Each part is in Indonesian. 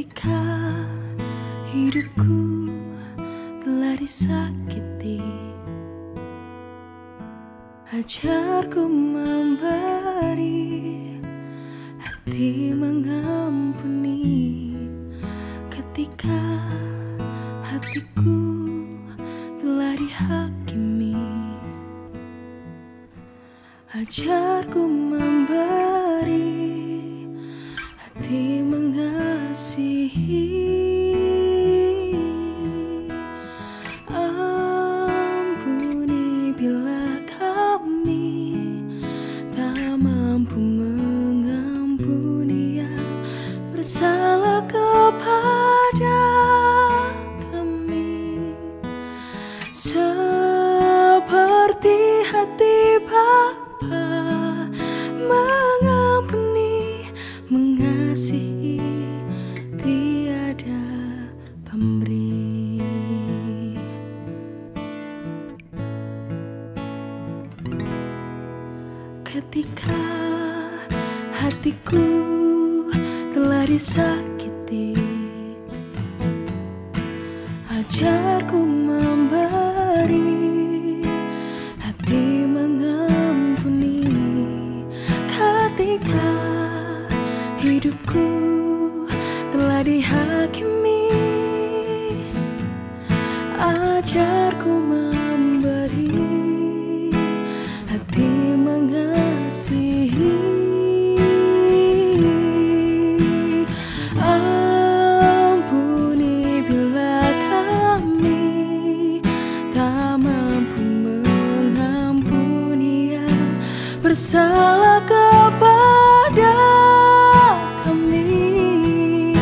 Ketika hidupku telah disakiti, ajarku memberi, hati mengampuni. Ketika hatiku telah dihakimi, ajarku memberi, hati mengasihi. Ampuni bila kami tak mampu mengampuni yang bersalah kepada kami, seperti hati Bapa mengampuni, mengasihi, tiada pemberi. Ketika hatiku telah disakiti, ajarku memberi, hati mengampuni. Ketika hidupku telah dihakimi, ajarku memberi, hati mengasihi. Ampuni bila kami tak mampu mengampuni yang bersalah kepada kami,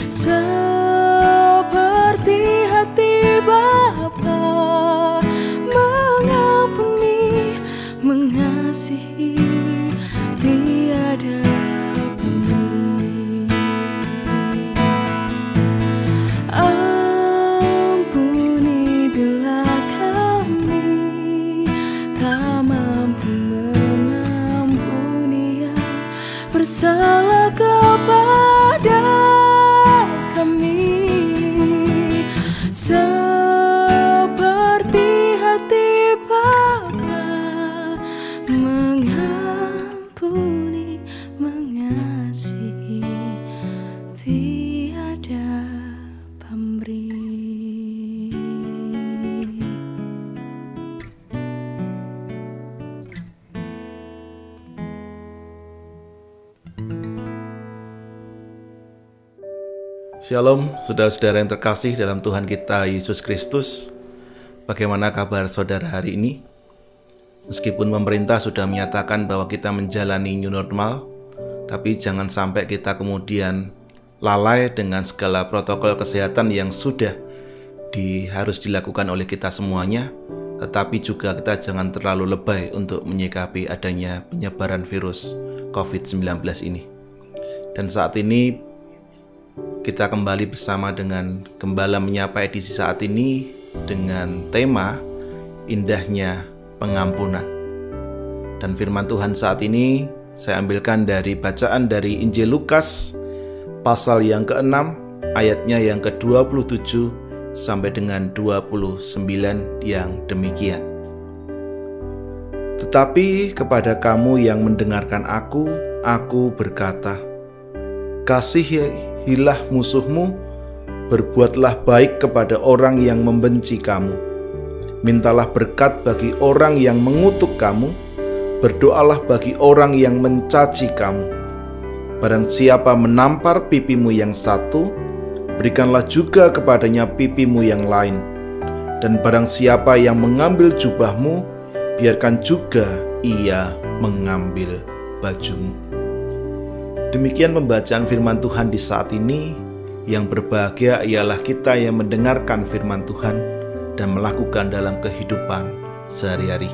seperti hati Bapa mengampuni, mengasihi, tiada pemberi. Ampuni bila kami tak mampu mengampuni yang bersalah kepada kami, seperti hati Bapa mengampuni, mengasihi, tiada pemberi. Shalom, saudara-saudara yang terkasih dalam Tuhan kita Yesus Kristus. Bagaimana kabar saudara hari ini? Meskipun pemerintah sudah menyatakan bahwa kita menjalani new normal, tapi jangan sampai kita kemudian lalai dengan segala protokol kesehatan yang sudah harus dilakukan oleh kita semuanya. Tetapi juga kita jangan terlalu lebay untuk menyikapi adanya penyebaran virus COVID-19 ini. Dan saat ini kita kembali bersama dengan Gembala Menyapa edisi saat ini dengan tema Indahnya Pengampunan. Dan firman Tuhan saat ini saya ambilkan dari bacaan dari Injil Lukas pasal yang ke-6 ayatnya yang ke-27 sampai dengan 29 yang demikian. Tetapi kepada kamu yang mendengarkan aku berkata, kasihilah musuhmu, berbuatlah baik kepada orang yang membenci kamu, mintalah berkat bagi orang yang mengutuk kamu, berdoalah bagi orang yang mencaci kamu. Barang siapa menampar pipimu yang satu, berikanlah juga kepadanya pipimu yang lain. Dan barang siapa yang mengambil jubahmu, biarkan juga ia mengambil bajumu. Demikian pembacaan firman Tuhan di saat ini. Yang berbahagia ialah kita yang mendengarkan firman Tuhan dan melakukan dalam kehidupan sehari-hari.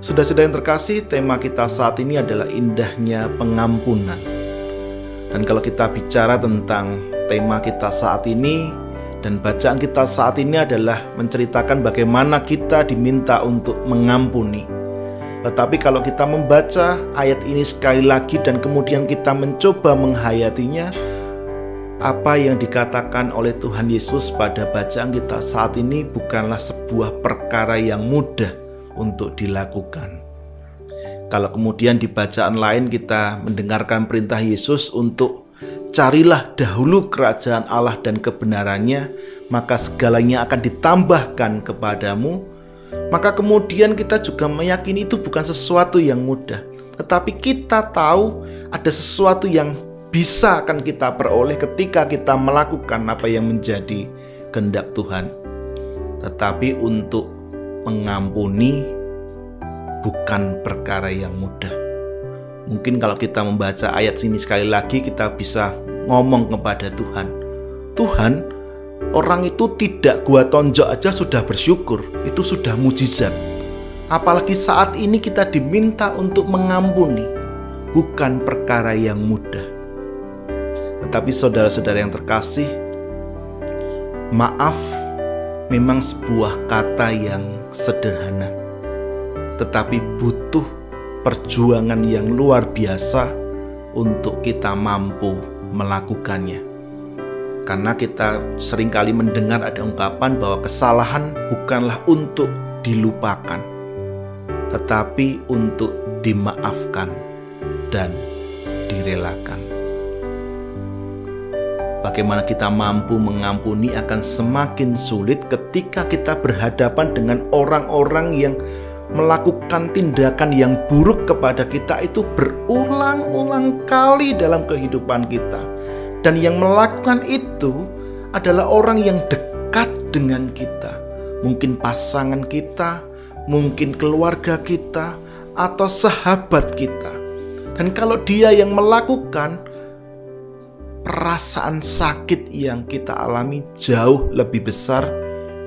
Saudara-saudara yang terkasih, tema kita saat ini adalah indahnya pengampunan. Dan kalau kita bicara tentang tema kita saat ini dan bacaan kita saat ini adalah menceritakan bagaimana kita diminta untuk mengampuni. Tetapi kalau kita membaca ayat ini sekali lagi dan kemudian kita mencoba menghayatinya, apa yang dikatakan oleh Tuhan Yesus pada bacaan kita saat ini bukanlah sebuah perkara yang mudah untuk dilakukan. Kalau kemudian di bacaan lain kita mendengarkan perintah Yesus untuk carilah dahulu kerajaan Allah dan kebenarannya, maka segalanya akan ditambahkan kepadamu. Maka kemudian kita juga meyakini itu bukan sesuatu yang mudah. Tetapi kita tahu ada sesuatu yang bisa akan kita peroleh ketika kita melakukan apa yang menjadi kehendak Tuhan. Tetapi untuk mengampuni bukan perkara yang mudah. Mungkin kalau kita membaca ayat sini sekali lagi, kita bisa ngomong kepada Tuhan, Tuhan, orang itu tidak gua tonjok aja sudah bersyukur, itu sudah mujizat. Apalagi saat ini kita diminta untuk mengampuni, bukan perkara yang mudah. Tetapi saudara-saudara yang terkasih, maaf memang sebuah kata yang sederhana, tetapi butuh perjuangan yang luar biasa untuk kita mampu melakukannya. Karena kita seringkali mendengar ada ungkapan bahwa kesalahan bukanlah untuk dilupakan, tetapi untuk dimaafkan dan direlakan. Bagaimana kita mampu mengampuni akan semakin sulit ketika kita berhadapan dengan orang-orang yang melakukan tindakan yang buruk kepada kita itu berulang-ulang kali dalam kehidupan kita. Dan yang melakukan itu adalah orang yang dekat dengan kita. Mungkin pasangan kita, mungkin keluarga kita, atau sahabat kita. Dan kalau dia yang melakukan, perasaan sakit yang kita alami jauh lebih besar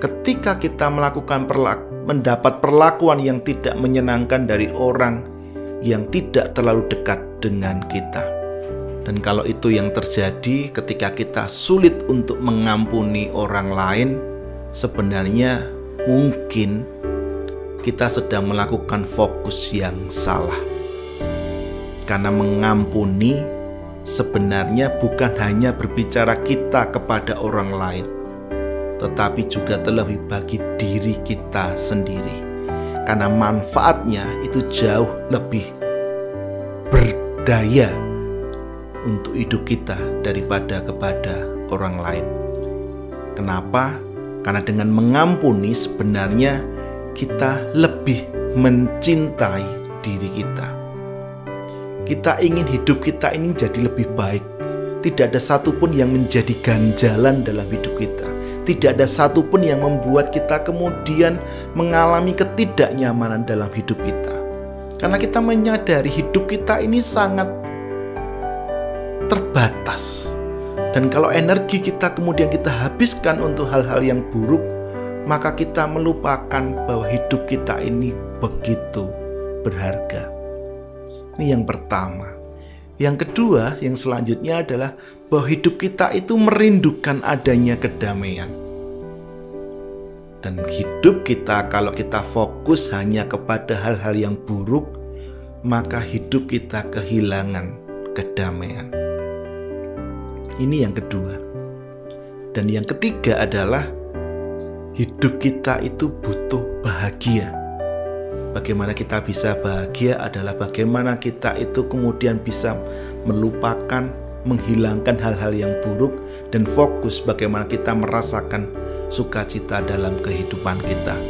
ketika kita mendapat perlakuan yang tidak menyenangkan dari orang yang tidak terlalu dekat dengan kita. Dan kalau itu yang terjadi ketika kita sulit untuk mengampuni orang lain, sebenarnya mungkin kita sedang melakukan fokus yang salah. Karena mengampuni sebenarnya bukan hanya berbicara kita kepada orang lain, tetapi juga terlebih bagi diri kita sendiri. Karena manfaatnya itu jauh lebih berdaya untuk hidup kita daripada kepada orang lain. Kenapa? Karena dengan mengampuni sebenarnya kita lebih mencintai diri kita. Kita ingin hidup kita ini jadi lebih baik. Tidak ada satupun yang menjadi ganjalan dalam hidup kita. Tidak ada satupun yang membuat kita kemudian mengalami ketidaknyamanan dalam hidup kita. Karena kita menyadari hidup kita ini sangat terbatas. Dan kalau energi kita kemudian kita habiskan untuk hal-hal yang buruk, maka kita melupakan bahwa hidup kita ini begitu berharga. Ini yang pertama. Yang kedua, yang selanjutnya adalah bahwa hidup kita itu merindukan adanya kedamaian. Dan hidup kita kalau kita fokus hanya kepada hal-hal yang buruk, maka hidup kita kehilangan kedamaian. Ini yang kedua. Dan yang ketiga adalah hidup kita itu butuh bahagia. Bagaimana kita bisa bahagia adalah bagaimana kita itu kemudian bisa melupakan, menghilangkan hal-hal yang buruk dan fokus bagaimana kita merasakan sukacita dalam kehidupan kita.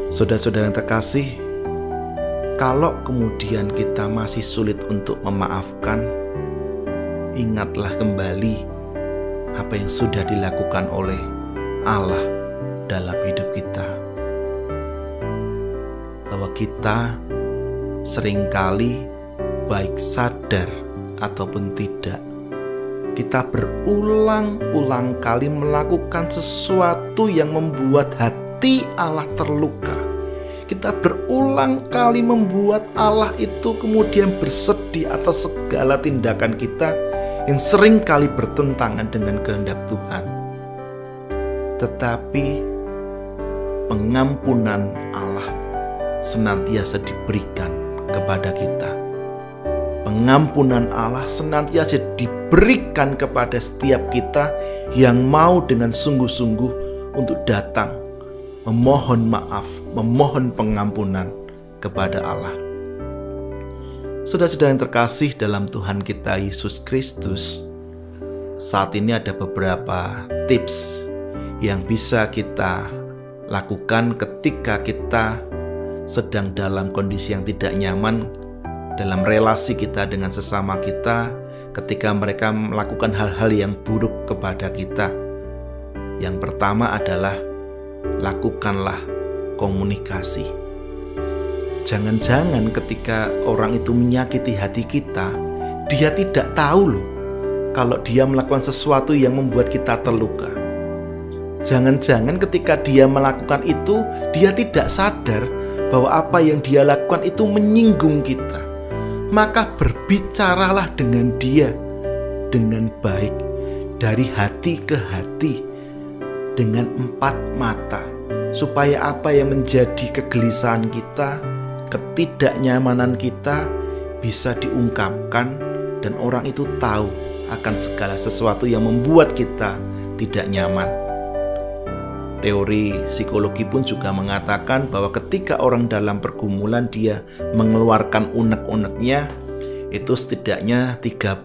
Saudara-saudara yang terkasih, kalau kemudian kita masih sulit untuk memaafkan, ingatlah kembali apa yang sudah dilakukan oleh Allah dalam hidup kita. Bahwa kita seringkali baik sadar ataupun tidak, kita berulang-ulang kali melakukan sesuatu yang membuat hati Allah terluka. Kita berulang kali membuat Allah itu kemudian bersedih atas segala tindakan kita yang seringkali bertentangan dengan kehendak Tuhan. Tetapi pengampunan Allah senantiasa diberikan kepada kita. pengampunan Allah senantiasa diberikan kepada setiap kita yang mau dengan sungguh-sungguh untuk datang memohon maaf, memohon pengampunan kepada Allah. Saudara-saudara yang terkasih dalam Tuhan kita Yesus Kristus, saat ini ada beberapa tips yang bisa kita lakukan ketika kita sedang dalam kondisi yang tidak nyaman dalam relasi kita dengan sesama kita, ketika mereka melakukan hal-hal yang buruk kepada kita. Yang pertama adalah lakukanlah komunikasi. Jangan-jangan ketika orang itu menyakiti hati kita, dia tidak tahu loh kalau dia melakukan sesuatu yang membuat kita terluka. Jangan-jangan ketika dia melakukan itu, dia tidak sadar bahwa apa yang dia lakukan itu menyinggung kita. Maka berbicaralah dengan dia dengan baik, dari hati ke hati, dengan 4 mata, supaya apa yang menjadi kegelisahan kita, ketidaknyamanan kita bisa diungkapkan dan orang itu tahu akan segala sesuatu yang membuat kita tidak nyaman. Teori psikologi pun juga mengatakan bahwa ketika orang dalam pergumulan dia mengeluarkan unek-uneknya, itu setidaknya 30%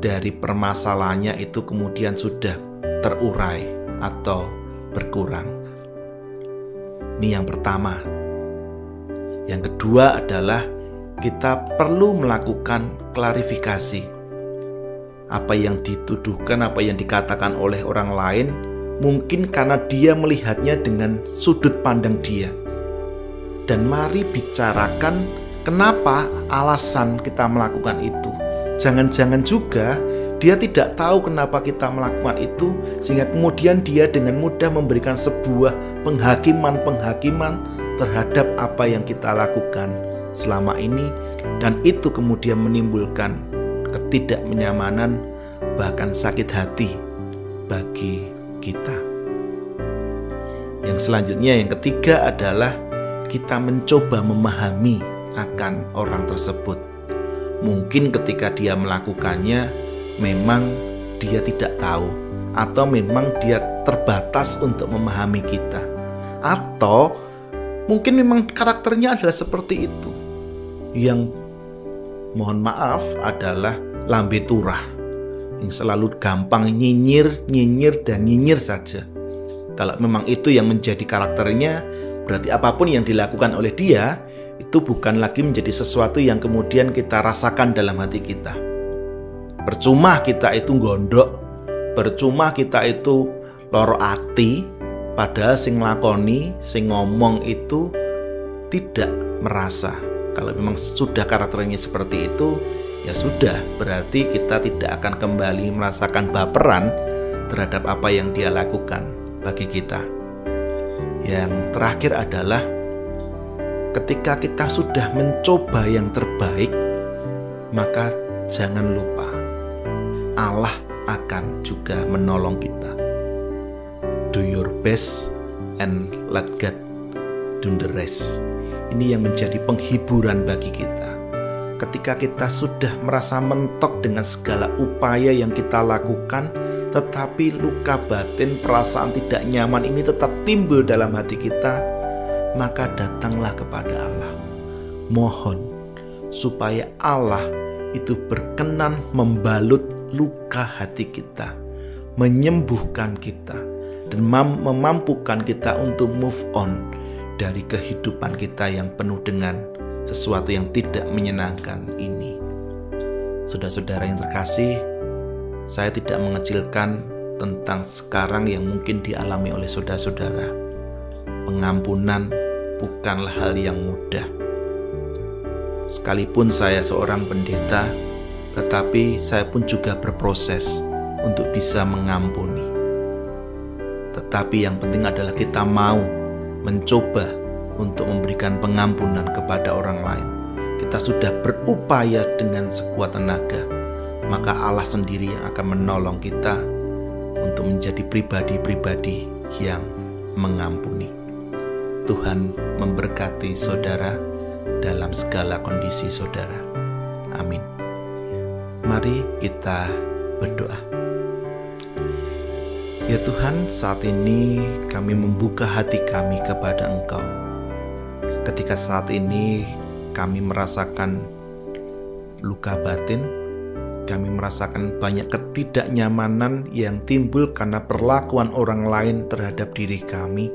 dari permasalahannya itu kemudian sudah terurai atau berkurang. Ini yang pertama. Yang kedua adalah kita perlu melakukan klarifikasi. Apa yang dituduhkan, apa yang dikatakan oleh orang lain, mungkin karena dia melihatnya dengan sudut pandang dia. Dan mari bicarakan kenapa alasan kita melakukan itu. Jangan-jangan juga dia tidak tahu kenapa kita melakukan itu, sehingga kemudian dia dengan mudah memberikan sebuah penghakiman terhadap apa yang kita lakukan selama ini, dan itu kemudian menimbulkan ketidaknyamanan, bahkan sakit hati bagi kita. Yang selanjutnya, yang ketiga adalah kita mencoba memahami akan orang tersebut. Mungkin ketika dia melakukannya memang dia tidak tahu, atau memang dia terbatas untuk memahami kita, atau mungkin memang karakternya adalah seperti itu. Yang mohon maaf adalah lambe turah, yang selalu gampang nyinyir saja. Kalau memang itu yang menjadi karakternya, berarti apapun yang dilakukan oleh dia itu bukan lagi menjadi sesuatu yang kemudian kita rasakan dalam hati kita. Percuma kita itu gondok, percuma kita itu loro ati, padahal sing lakoni, sing ngomong itu tidak merasa. Kalau memang sudah karakternya seperti itu, ya sudah, berarti kita tidak akan kembali merasakan baperan terhadap apa yang dia lakukan bagi kita. Yang terakhir adalah ketika kita sudah mencoba yang terbaik, maka jangan lupa Allah akan juga menolong kita. Do your best and let God do the rest. Ini yang menjadi penghiburan bagi kita. Ketika kita sudah merasa mentok dengan segala upaya yang kita lakukan, tetapi luka batin, perasaan tidak nyaman ini tetap timbul dalam hati kita, maka datanglah kepada Allah. Mohon supaya Allah itu berkenan membalut luka hati kita, menyembuhkan kita, dan memampukan kita untuk move on dari kehidupan kita yang penuh dengan sesuatu yang tidak menyenangkan ini. Saudara-saudara yang terkasih, saya tidak mengecilkan tentang sekarang yang mungkin dialami oleh saudara-saudara. Pengampunan bukanlah hal yang mudah. Sekalipun saya seorang pendeta, tetapi saya pun juga berproses untuk bisa mengampuni. Tetapi yang penting adalah kita mau mencoba untuk memberikan pengampunan kepada orang lain. Kita sudah berupaya dengan sekuat tenaga, maka Allah sendiri yang akan menolong kita untuk menjadi pribadi-pribadi yang mengampuni. Tuhan memberkati saudara dalam segala kondisi saudara. Amin. Mari kita berdoa. Ya Tuhan, saat ini kami membuka hati kami kepada Engkau. Ketika saat ini kami merasakan luka batin, kami merasakan banyak ketidaknyamanan yang timbul karena perlakuan orang lain terhadap diri kami,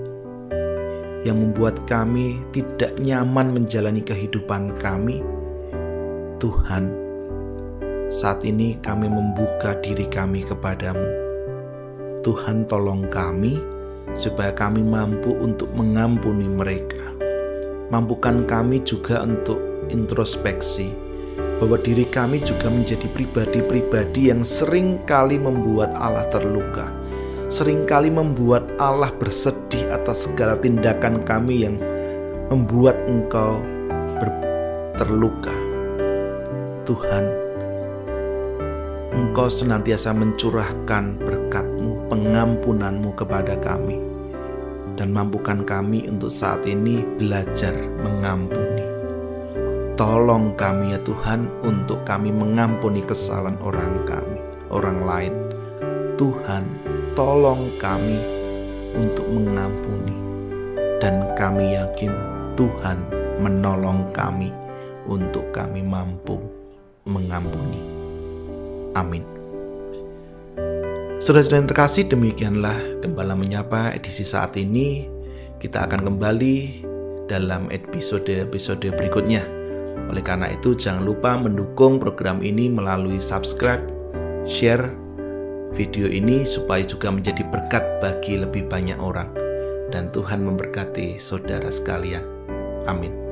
yang membuat kami tidak nyaman menjalani kehidupan kami. Tuhan, saat ini kami membuka diri kami kepadamu. Tuhan, tolong kami supaya kami mampu untuk mengampuni mereka. Mampukan kami juga untuk introspeksi, bahwa diri kami juga menjadi pribadi-pribadi yang sering kali membuat Allah terluka, sering kali membuat Allah bersedih atas segala tindakan kami yang membuat Engkau terluka. Tuhan, Engkau senantiasa mencurahkan berkat-Mu, pengampunan-Mu kepada kami, dan mampukan kami untuk saat ini belajar mengampuni. Tolong kami ya Tuhan untuk kami mengampuni kesalahan orang lain. Tuhan, tolong kami untuk mengampuni, dan kami yakin Tuhan menolong kami untuk kami mampu mengampuni. Amin. Saudara-saudara yang terkasih, demikianlah Gembala Menyapa edisi saat ini. Kita akan kembali dalam episode berikutnya. Oleh karena itu, jangan lupa mendukung program ini melalui subscribe, share video ini supaya juga menjadi berkat bagi lebih banyak orang. Dan Tuhan memberkati saudara sekalian. Amin.